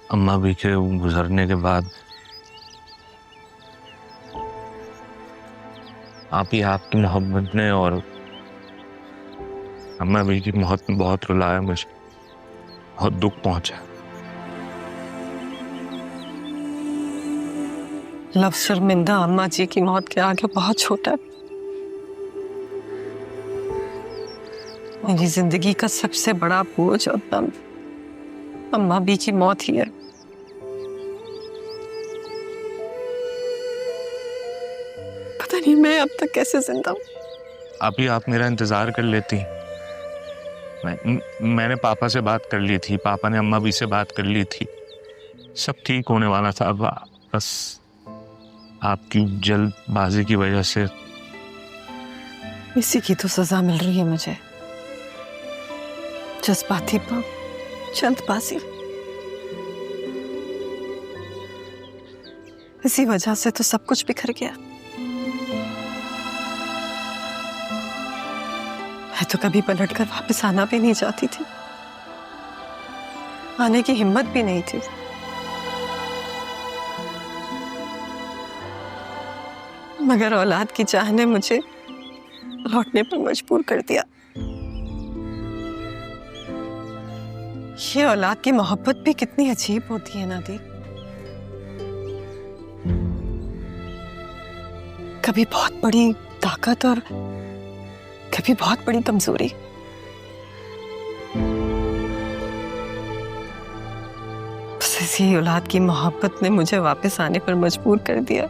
अम्मा भी के गुजरने के बाद आप ही आपकी मोहब्बत ने और अम्मा भी की मोहब्बत ने बहुत रुलाया मुझे, बहुत दुख पहुंचा। लफ्ज़ शर्मिंदा अम्मा जी की मौत के आगे बहुत छोटा है। मेरी जिंदगी का सबसे बड़ा बोझ और दम अम्मा भी की मौत ही है। पता नहीं मैं अब तक कैसे जिंदा हूँ। अभी आप मेरा इंतजार कर लेती। मैंने पापा से बात कर ली थी, पापा ने अम्मा भी से बात कर ली थी, सब ठीक होने वाला था। अब बस आपकी जल्दबाजी की वजह से इसी की तो सजा मिल रही है मुझे। जज्बाती पर जल्दबाजी, इसी वजह से तो सब कुछ बिखर गया। मैं तो कभी पलटकर वापस आना भी नहीं चाहती थी, आने की हिम्मत भी नहीं थी। मगर औलाद की चाह ने मुझे लौटने पर मजबूर कर दिया। ये औलाद की मोहब्बत भी कितनी अजीब होती है नादी। कभी बहुत बड़ी ताकत और कभी बहुत बड़ी कमजोरी। बस इसी औलाद की मोहब्बत ने मुझे वापस आने पर मजबूर कर दिया।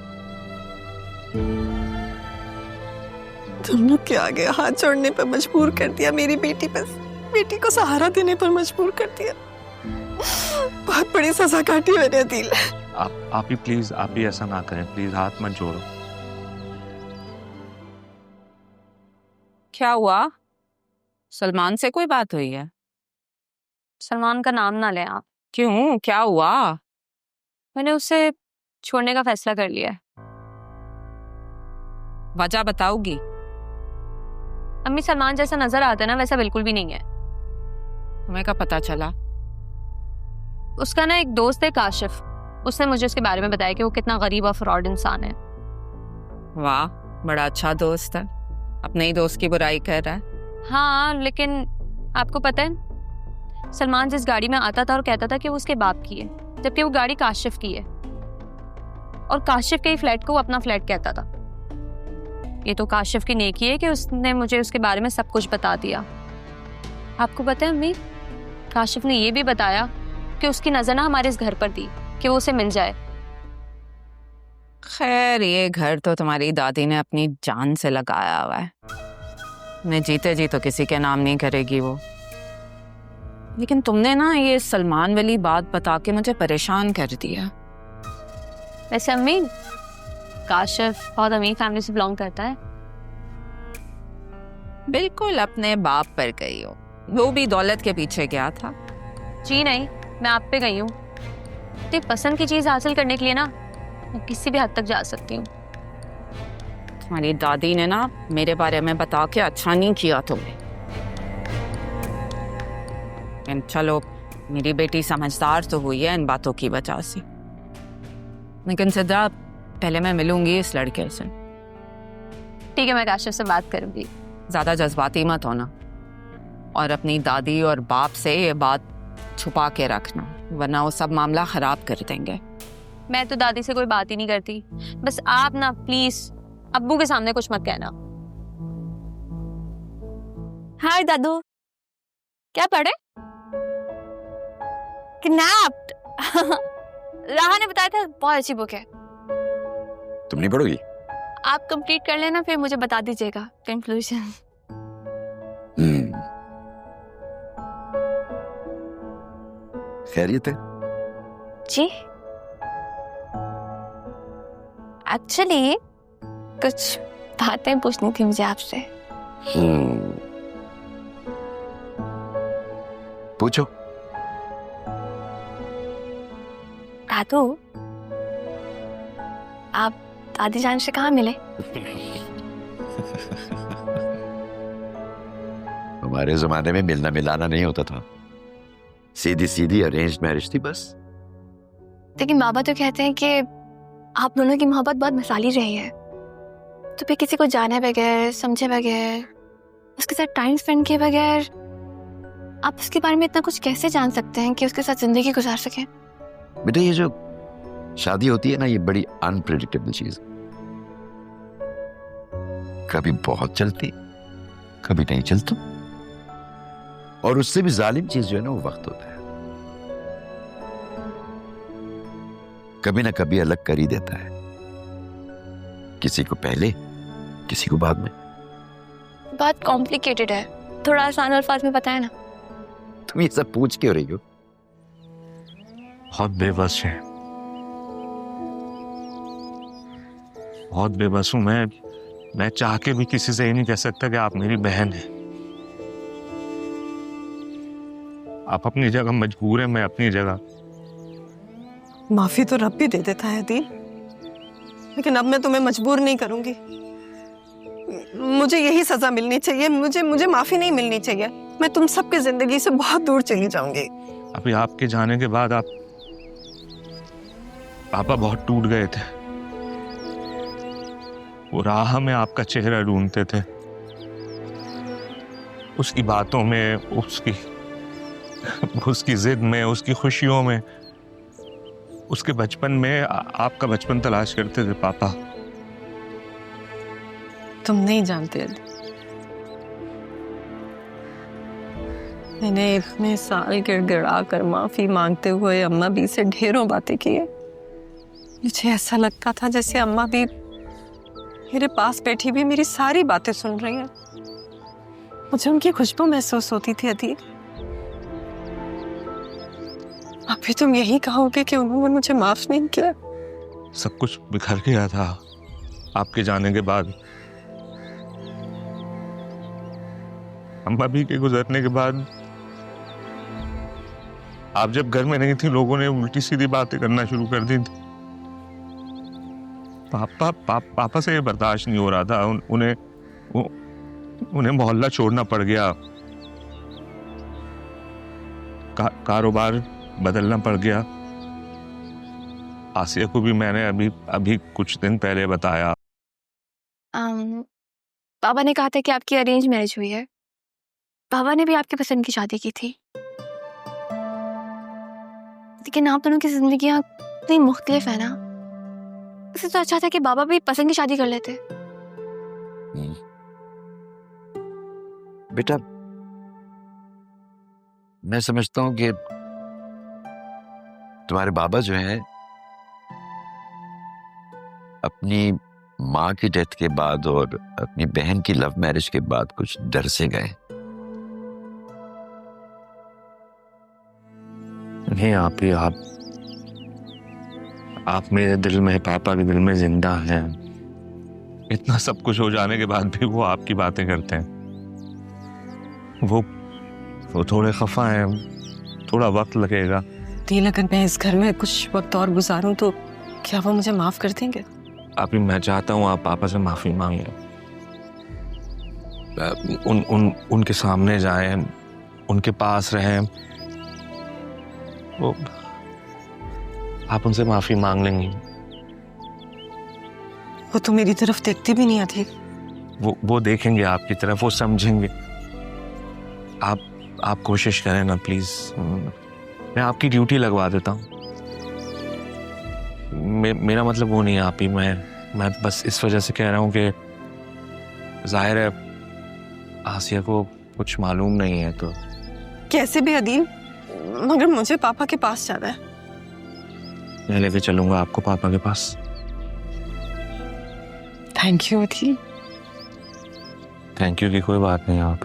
तुम लोग के आगे हाथ जोड़ने पर मजबूर कर दिया। मेरी बेटी को सहारा देने पर मजबूर कर दिया। बहुत बड़ी सजा काटी मैंने दिल। आप ही प्लीज, आप ही ऐसा ना करें प्लीज, हाथ मत जोड़ो। क्या हुआ? सलमान से कोई बात हुई है? सलमान का नाम ना लें आप। क्यों, क्या हुआ? मैंने उसे छोड़ने का फैसला कर लिया है। वजह बताओगी? अम्मी, सलमान जैसा नजर आता है ना वैसा बिल्कुल भी नहीं है। तुम्हें क्या पता चला? उसका ना एक दोस्त है काशिफ, उसने मुझे उसके बारे में बताया कि वो कितना गरीब और फ्रॉड इंसान है। वाह, बड़ा अच्छा दोस्त है, अपने ही दोस्त की बुराई कर रहा है। हाँ, लेकिन आपको पता है सलमान जिस गाड़ी में आता था और कहता था कि वो उसके बाप की है, जबकि वो गाड़ी काशिफ की है और काशिफ के ही फ्लैट को वो अपना फ्लैट कहता था। ये तो काशिफ की नेकी है कि उसने मुझे उसके बारे में सब कुछ बता दिया। आपको पता है अम्मी, काशिफ ने ये भी बताया कि उसकी नजर ना हमारे इस घर पर थी कि वो उसे मिल जाए। खैर, ये घर तो तुम्हारी दादी ने अपनी जान से लगाया हुआ है, मैं जीते जी तो किसी के नाम नहीं करेगी वो। लेकिन तुमने ना ये सलमान वाली बात बता के मुझे परेशान कर दिया। वैसे अम्मी, काशिफ बहुत अमीर फैमिली से बिलोंग करता है। बिल्कुल अपने बाप पर गई हो, वो भी दौलत के पीछे गया था। जी नहीं, मैं आप पे गई हूँ। अपनी पसंद की चीज हासिल करने के लिए ना मैं किसी भी हद तक जा सकती हूँ। तुम्हारी दादी ने ना मेरे बारे में बता के अच्छा नहीं किया तुम्हें। लेकिन चलो, मेरी बेटी समझदार तो हुई है इन बातों की वजह से। लेकिन सिद्धा, पहले मैं मिलूंगी इस लड़के से। ठीक है, मैं काशिफ से बात करूंगी। ज्यादा जज्बाती मत होना और अपनी दादी और बाप से ये बात छुपा के रखना, वरना वो सब मामला खराब कर देंगे। मैं तो दादी से कोई बात ही नहीं करती। बस आप ना प्लीज अब्बू के सामने कुछ मत कहना। हाय दादू, क्या पढ़े? किडनैप्ड। राहा ने बताया था, बहुत अच्छी बुक है। तुम नहीं पढ़ोगी? आप कंप्लीट कर लेना, फिर मुझे बता दीजिएगा कंक्लूजन। खैरियत है? जी, एक्चुअली कुछ बातें पूछनी थी मुझे आपसे। पूछो। दादू, आप दादी जान से कहाँ मिले? हमारे जमाने में मिलना मिलाना नहीं होता था, सीधी सीधी अरेंज्ड मैरिज थी बस। लेकिन बाबा तो कहते हैं कि आप दोनों की मोहब्बत बहुत मिसाली रही है, तो फिर किसी को जाने बगैर, समझे बगैर, उसके साथ टाइम स्पेंड किए बगैर आप उसके बारे में इतना कुछ कैसे जान सकते हैं कि उसके साथ जिंदगी गुजार सकें? बेटा ये जो शादी होती है ना, ये बड़ी अनप्रेडिक्टेबल चीज, कभी बहुत चलती, कभी नहीं चलती, और उससे भी जालिम चीज जो है ना वो वक्त होता है, कभी ना कभी अलग कर ही देता है, किसी को पहले किसी को बाद में। बात कॉम्प्लिकेटेड है, थोड़ा आसान अल्फाज में बताया ना। तुम ये सब पूछ क्यों रही हो? बहुत बेबस है, बहुत बेबस हूं मैं चाह के भी किसी से ये नहीं कह सकता कि आप मेरी बहन हैं। आप अपनी जगह मजबूर हैं, मैं अपनी जगह। माफी तो रब भी दे देता है अदील, लेकिन अब मैं तुम्हें मजबूर नहीं करूंगी। मुझे यही सजा मिलनी चाहिए, मुझे माफी नहीं मिलनी चाहिए। मैं तुम सबकी जिंदगी से बहुत दूर चली जाऊंगी। अभी आपके जाने के बाद पापा बहुत टूट गए थे, वो राह में आपका चेहरा ढूंढते थे, उसकी बातों में, उसकी जिद में, उसकी खुशियों में, उसके बचपन में आपका बचपन तलाश करते थे पापा। तुम नहीं जानते, मैंने इतने साल गिड़गिड़ा कर माफी मांगते हुए अम्मा भी से ढेरों बातें की है। मुझे ऐसा लगता था जैसे अम्मा भी मेरे पास बैठी भी मेरी सारी बातें सुन रही हैं। मुझे उनकी खुशबू महसूस होती थी अदील। अभी तुम यही कहोगे कि उन्होंने मुझे माफ नहीं किया? सब कुछ बिखर गया था आपके जाने के बाद। अम्मा भी के गुजरने के बाद आप जब घर में नहीं थी, लोगों ने उल्टी सीधी बातें करना शुरू कर दी थी। पापा से ये बर्दाश्त नहीं हो रहा था। उन्हें मोहल्ला छोड़ना पड़ गया, कारोबार बदलना पड़ गया। आसिया को भी मैंने अभी कुछ दिन पहले बताया। बाबा ने कहा था कि आपकी अरेंज मैरिज हुई है। बाबा ने भी आपकी पसंद की शादी की थी, लेकिन आप दोनों की जिंदगियां इतनी मुख्तलिफ है ना, इससे तो अच्छा था कि बाबा भी पसंद की शादी कर लेते। बेटा मैं समझता हूं कि तुम्हारे बाबा जो हैं अपनी माँ की डेथ के बाद और अपनी बहन की लव मैरिज के बाद कुछ डर से गए। नहीं आप मेरे दिल में, पापा के दिल में जिंदा हैं। इतना सब कुछ हो जाने के बाद भी वो आपकी बातें करते हैं। वो थोड़े खफा हैं, थोड़ा वक्त लगेगा। दिल, अगर मैं इस घर में कुछ वक्त और गुजारूं तो क्या वो मुझे माफ कर देंगे? अभी मैं चाहता हूँ आप पापा से माफी मांगे, उनके सामने जाएं, उनके पास रहें। वो आप उनसे माफी मांग लेंगी। वो तो मेरी तरफ देखती भी नहीं आती। वो देखेंगे आपकी तरफ, वो समझेंगे। आप कोशिश करें ना प्लीज। मैं आपकी ड्यूटी लगवा देता हूँ। मेरा मतलब वो नहीं है आप ही, मैं बस इस वजह से कह रहा हूँ कि जाहिर है आसिया को कुछ मालूम नहीं है। तो कैसे भी अदील, मगर मुझे पापा के पास जाना है। मैं लेके चलूंगा आपको पापा के पास। Thank you Adeel. Thank you की कोई बात नहीं। आप